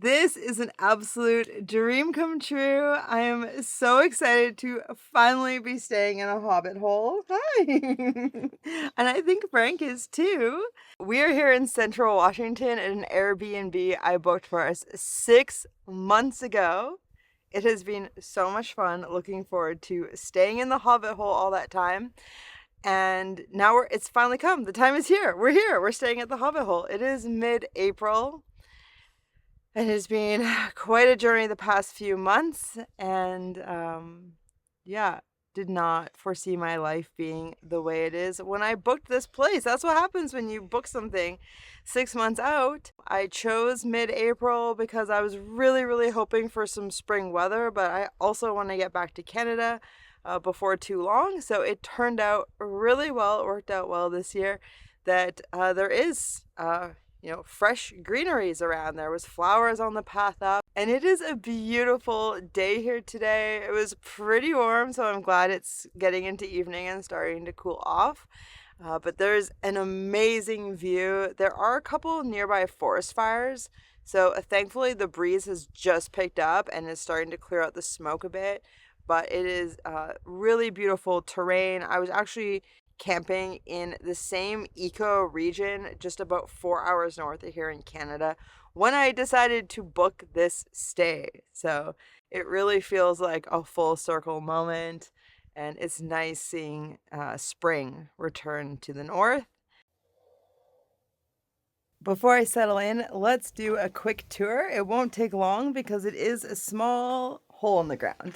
This is an absolute dream come true. I am so excited to finally be staying in a Hobbit Hole. Hi! And I think Frank is too. We are here in Central Washington at an Airbnb I booked for us 6 months ago. It has been so much fun. Looking forward to staying in the Hobbit Hole all that time. And now it's finally come. The time is here. We're here. We're staying at the Hobbit Hole. It is mid-April. It has been quite a journey the past few months, and yeah, did not foresee my life being the way it is when I booked this place. That's what happens when you book something 6 months out. I chose mid-April because I was really, really hoping for some spring weather, but I also want to get back to Canada before too long. So it turned out really well. It worked out well this year that there is fresh greeneries around. There was flowers on the path up, and it is a beautiful day here today. It was pretty warm, so I'm glad it's getting into evening and starting to cool off. But there's an amazing view. There are a couple nearby forest fires, so thankfully the breeze has just picked up and is starting to clear out the smoke a bit. But it is really beautiful terrain. I was actually camping in the same eco region just about 4 hours north of here in Canada when I decided to book this stay. So it really feels like a full circle moment, and it's nice seeing spring return to the north. Before I settle in, let's do a quick tour. It won't take long because it is a small hole in the ground.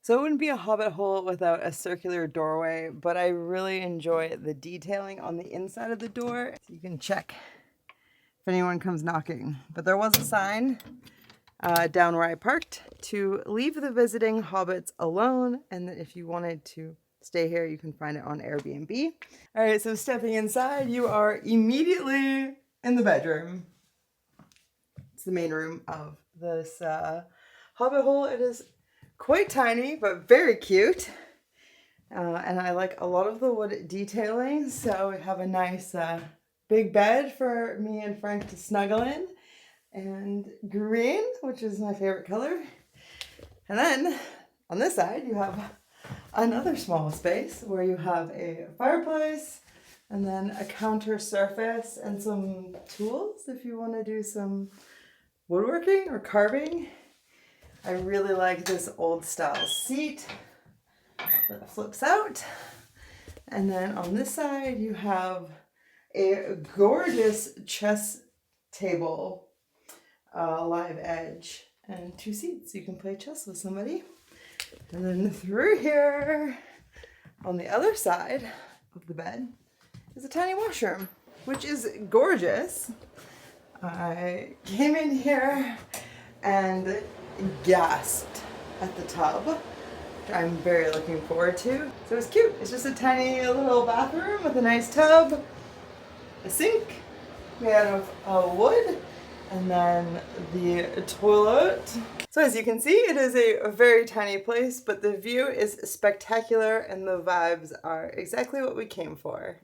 So it wouldn't be a Hobbit Hole without a circular doorway, but I really enjoy the detailing on the inside of the door. So you can check if anyone comes knocking. But there was a sign down where I parked to leave the visiting hobbits alone, and that if you wanted to stay here, you can find it on Airbnb. All right, so stepping inside, you are immediately in the bedroom. It's the main room of this Hobbit Hole. It is quite tiny, but very cute. And I like a lot of the wood detailing. So we have a nice big bed for me and Frank to snuggle in. And green, which is my favorite color. And then on this side, you have another small space where you have a fireplace and then a counter surface and some tools if you want to do some woodworking or carving. I really like this old style seat that flips out. And then on this side, you have a gorgeous chess table, live edge, and 2 seats. You can play chess with somebody. And then through here, on the other side of the bed, is a tiny washroom, which is gorgeous. I came in here and gasped at the tub, which I'm very looking forward to. So it's cute. It's just a tiny little bathroom with a nice tub, a sink made out of wood, and then the toilet. So as you can see, it is a very tiny place, but the view is spectacular and the vibes are exactly what we came for.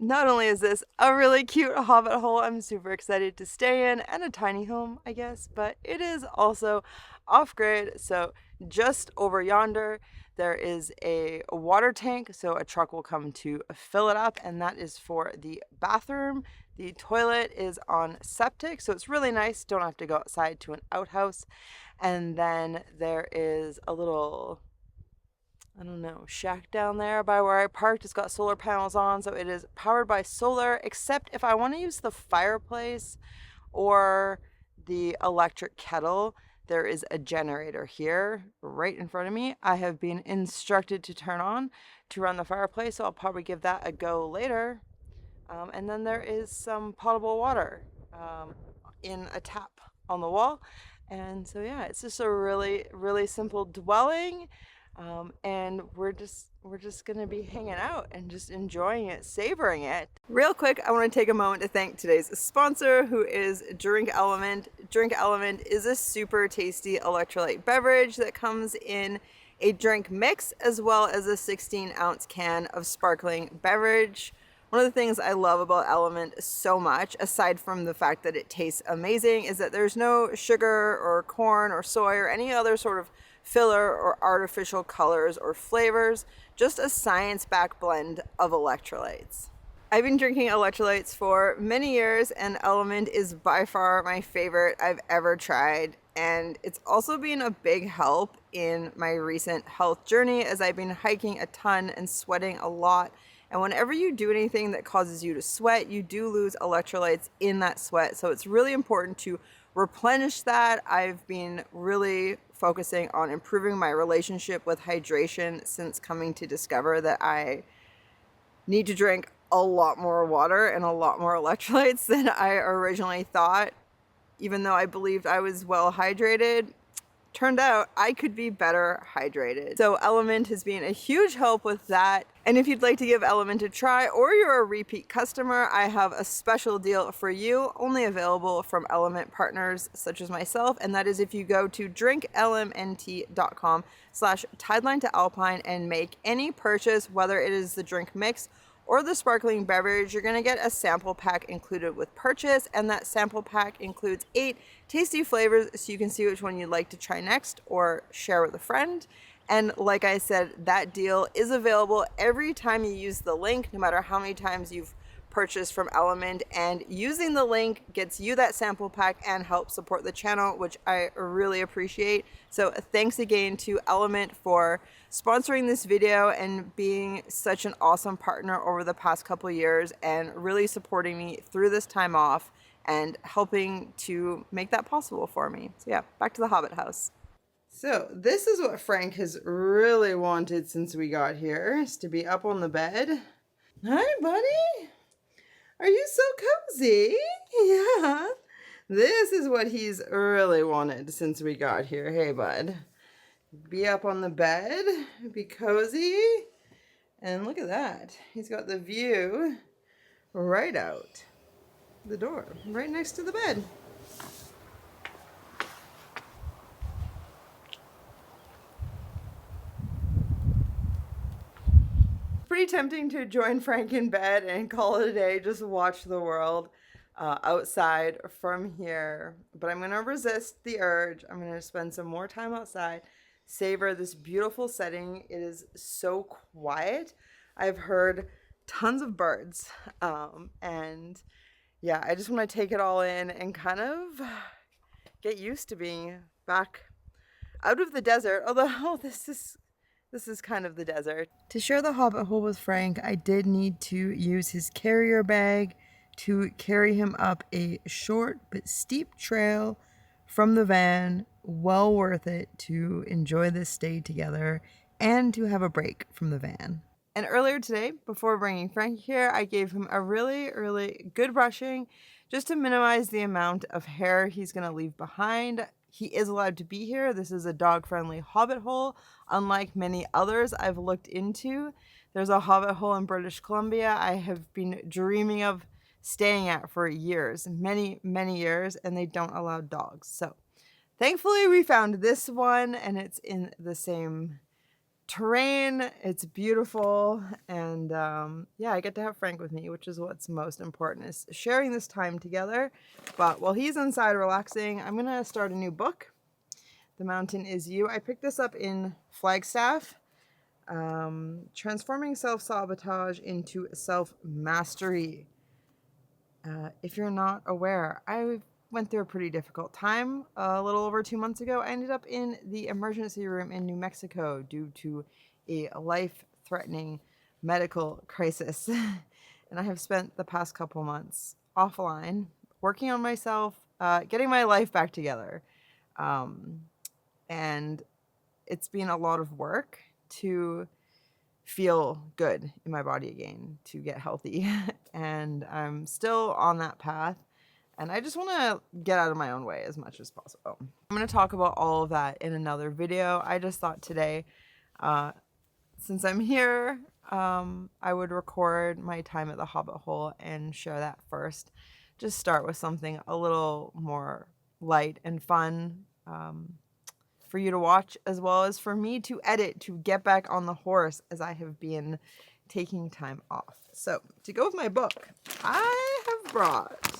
Not only is this a really cute Hobbit Hole I'm super excited to stay in, and a tiny home, I guess, but it is also off-grid. So just over yonder, there is a water tank, so a truck will come to fill it up, and that is for the bathroom. The toilet is on septic, so it's really nice. Don't have to go outside to an outhouse. And then there is a little, I don't know, shack down there by where I parked. It's got solar panels on, so it is powered by solar, except if I want to use the fireplace or the electric kettle, there is a generator here right in front of me. I have been instructed to turn on to run the fireplace, so I'll probably give that a go later. And then there is some potable water in a tap on the wall. And so yeah, it's just a really, really simple dwelling. And we're just gonna be hanging out and just enjoying it, savoring it. Real quick, I want to take a moment to thank today's sponsor, who is Drink Element. Drink Element is a super tasty electrolyte beverage that comes in a drink mix, as well as a 16-ounce can of sparkling beverage. One of the things I love about Element so much, aside from the fact that it tastes amazing, is that there's no sugar or corn or soy or any other sort of filler or artificial colors or flavors, just a science-backed blend of electrolytes. I've been drinking electrolytes for many years, and Element is by far my favorite I've ever tried. And it's also been a big help in my recent health journey, as I've been hiking a ton and sweating a lot. And whenever you do anything that causes you to sweat, you do lose electrolytes in that sweat. So it's really important to replenish that. I've been really focusing on improving my relationship with hydration since coming to discover that I need to drink a lot more water and a lot more electrolytes than I originally thought. Even though I believed I was well hydrated, turned out I could be better hydrated. So Element has been a huge help with that. And if you'd like to give Element a try, or you're a repeat customer, I have a special deal for you, only available from Element partners such as myself. And that is if you go to drinklmnt.com/TIDELINETOALPINE and make any purchase, whether it is the drink mix or the sparkling beverage, you're gonna get a sample pack included with purchase, and that sample pack includes 8 tasty flavors so you can see which one you'd like to try next or share with a friend. And like I said, that deal is available every time you use the link, no matter how many times you've purchased from Element, and using the link gets you that sample pack and helps support the channel, which I really appreciate. So thanks again to Element for sponsoring this video and being such an awesome partner over the past couple years, and really supporting me through this time off and helping to make that possible for me. So yeah, back to the Hobbit house. So this is what Frank has really wanted since we got here, is to be up on the bed. Hi, buddy. Are you so cozy? Yeah. This is what he's really wanted since we got here. Hey, bud. Be up on the bed, be cozy, and look at that. He's got the view right out the door, right next to the bed. Pretty tempting to join Frank in bed and call it a day, just watch the world outside from here. But I'm gonna resist the urge. I'm gonna spend some more time outside, savor this beautiful setting. It is so quiet. I've heard tons of birds, and yeah, I just want to take it all in and kind of get used to being back out of the desert. Although this is kind of the desert. To share the Hobbit Hole with Frank, I did need to use his carrier bag to carry him up a short but steep trail from the van. Well worth it to enjoy this stay together and to have a break from the van. And earlier today, before bringing Frank here, I gave him a really, really good brushing just to minimize the amount of hair he's going to leave behind. He is allowed to be here. This is a dog-friendly Hobbit Hole, unlike many others I've looked into. There's a Hobbit Hole in British Columbia I have been dreaming of staying at for years, many, many years, and they don't allow dogs. So thankfully we found this one, and it's in the same terrain. It's beautiful, and yeah, I get to have Frank with me, which is what's most important, is sharing this time together. But while he's inside relaxing, I'm gonna start a new book. The Mountain Is You. I picked this up in Flagstaff. Transforming Self-Sabotage into Self-Mastery. If you're not aware, I went through a pretty difficult time a little over 2 months ago. I ended up in the emergency room in New Mexico due to a life-threatening medical crisis. And I have spent the past couple months offline, working on myself, getting my life back together. And it's been a lot of work to feel good in my body again, to get healthy. And I'm still on that path. And I just want to get out of my own way as much as possible. I'm going to talk about all of that in another video. I just thought today, since I'm here, I would record my time at the Hobbit Hole and share that first. Just start with something a little more light and fun. for you to watch, as well as for me to edit, to get back on the horse as I have been taking time off. So to go with my book, I have brought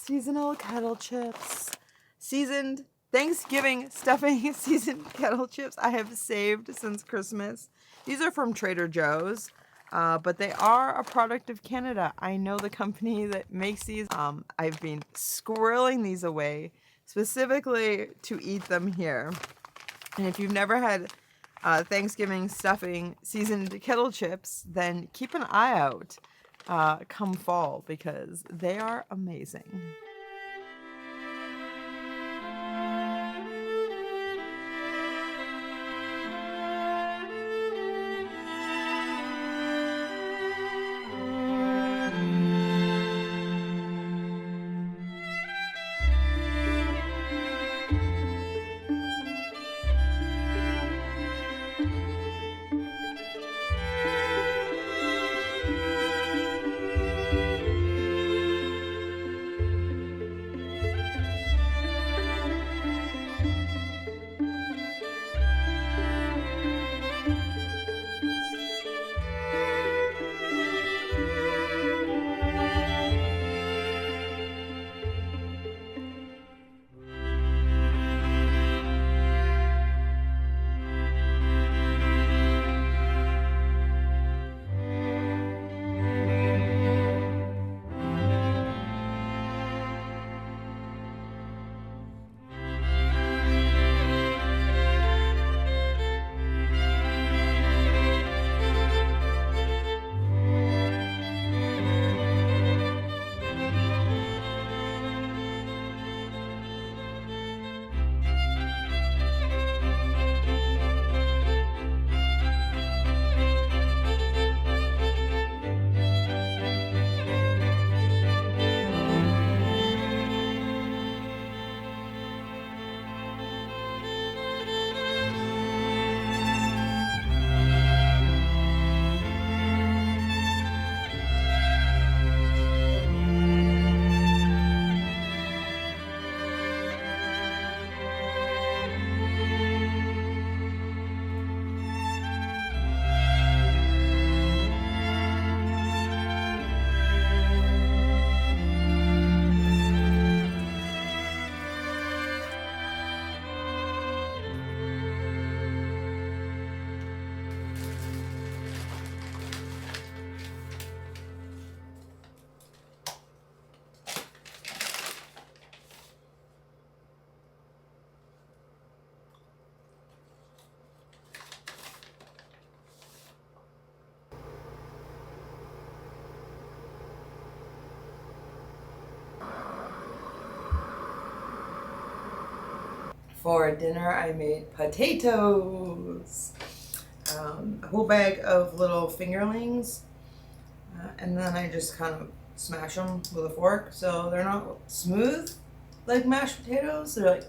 seasonal kettle chips, seasoned Thanksgiving stuffing seasoned kettle chips I have saved since Christmas. These are from Trader Joe's, but they are a product of Canada. I know the company that makes these. I've been squirreling these away specifically to eat them here. And if you've never had Thanksgiving stuffing seasoned kettle chips, then keep an eye out come fall, because they are amazing. For dinner, I made potatoes, a whole bag of little fingerlings, and then I just kind of smash them with a fork. So they're not smooth like mashed potatoes. They're like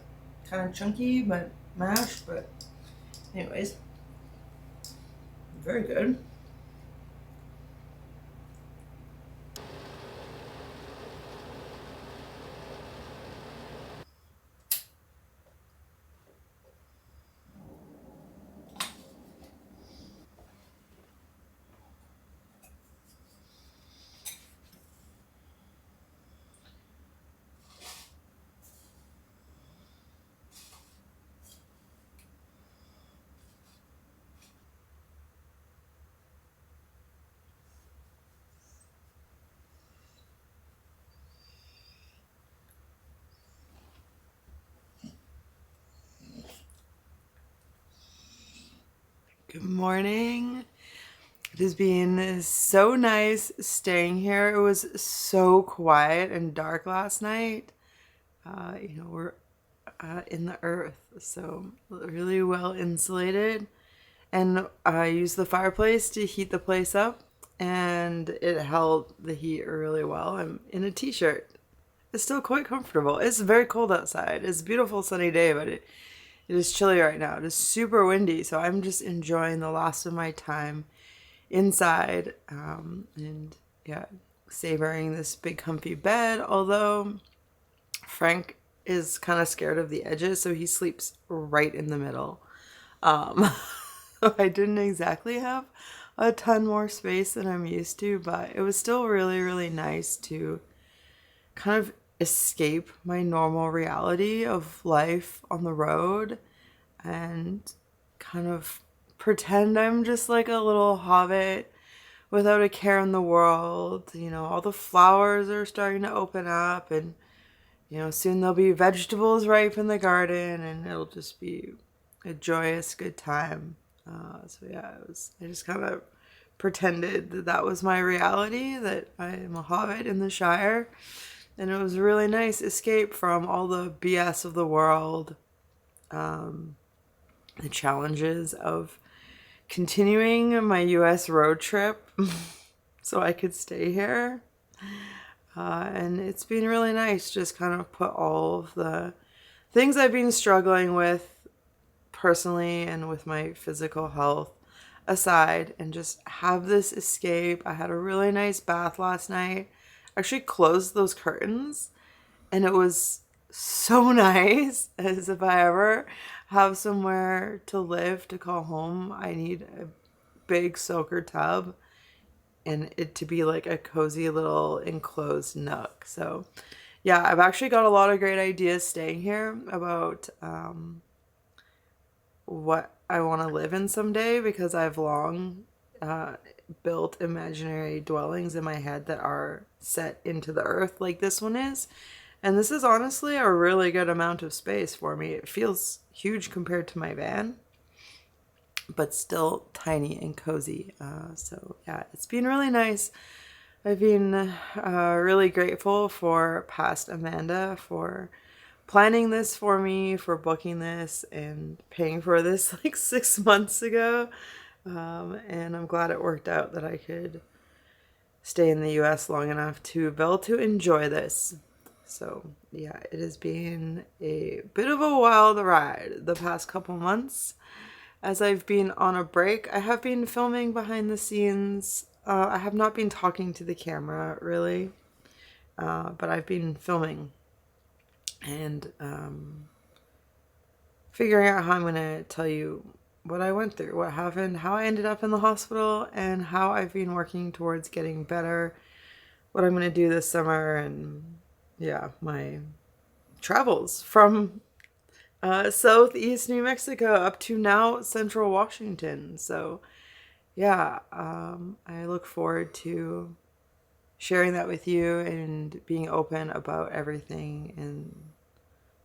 kind of chunky but mashed. But anyways, very good. Good morning. It has been so nice staying here. It was so quiet and dark last night. We're in the earth, so really well insulated. And I used the fireplace to heat the place up, and it held the heat really well. I'm in a t-shirt. It's still quite comfortable. It's very cold outside. It's a beautiful sunny day, but it is chilly right now. It is super windy, so I'm just enjoying the last of my time inside, and yeah, savoring this big comfy bed. Although Frank is kind of scared of the edges, so he sleeps right in the middle. Um, I didn't exactly have a ton more space than I'm used to, but it was still really, really nice to kind of escape my normal reality of life on the road and kind of pretend I'm just like a little hobbit without a care in the world. You know, all the flowers are starting to open up, and you know, soon there'll be vegetables ripe in the garden, and it'll just be a joyous, good time. So yeah, I just kind of pretended that that was my reality, that I am a hobbit in the Shire. And it was a really nice escape from all the BS of the world, the challenges of continuing my US road trip so I could stay here. And it's been really nice just kind of put all of the things I've been struggling with personally and with my physical health aside and just have this escape. I had a really nice bath last night. I actually closed those curtains and it was so nice. As if I ever have somewhere to live, to call home, I need a big soaker tub and it to be like a cozy little enclosed nook. So yeah, I've actually got a lot of great ideas staying here about what I want to live in someday, because I've long built imaginary dwellings in my head that are set into the earth like this one is. And this is honestly a really good amount of space for me. It feels huge compared to my van, but still tiny and cozy. So yeah, it's been really nice. I've been really grateful for past Amanda for planning this for me, for booking this and paying for this like 6 months ago. And I'm glad it worked out that I could stay in the US long enough to be able to enjoy this. So yeah, it has been a bit of a wild ride the past couple months. As I've been on a break, I have been filming behind the scenes. I have not been talking to the camera really, but I've been filming and figuring out how I'm going to tell you what I went through, what happened, how I ended up in the hospital, and how I've been working towards getting better, what I'm going to do this summer, and yeah, my travels from southeast New Mexico up to now central Washington. So yeah, I look forward to sharing that with you and being open about everything and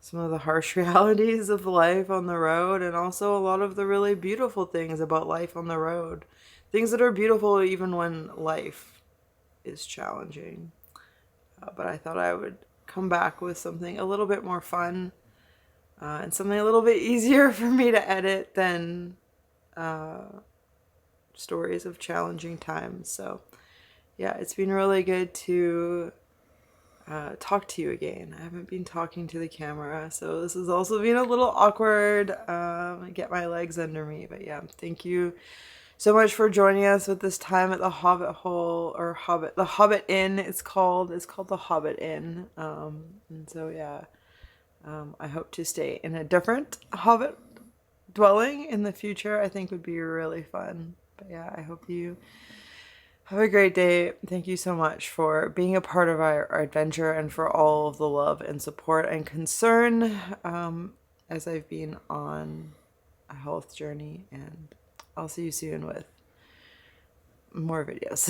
some of the harsh realities of life on the road, and also a lot of the really beautiful things about life on the road. Things that are beautiful even when life is challenging. But I thought I would come back with something a little bit more fun and something a little bit easier for me to edit than stories of challenging times. So yeah, it's been really good to talk to you again. I haven't been talking to the camera, so this has also been a little awkward. Get my legs under me, but yeah, thank you so much for joining us with this time at the Hobbit Hole, or the Hobbit Inn. It's called the Hobbit Inn. And so yeah, I hope to stay in a different Hobbit dwelling in the future. I think would be really fun. But yeah, I hope you have a great day. Thank you so much for being a part of our adventure and for all of the love and support and concern as I've been on a health journey. And I'll see you soon with more videos.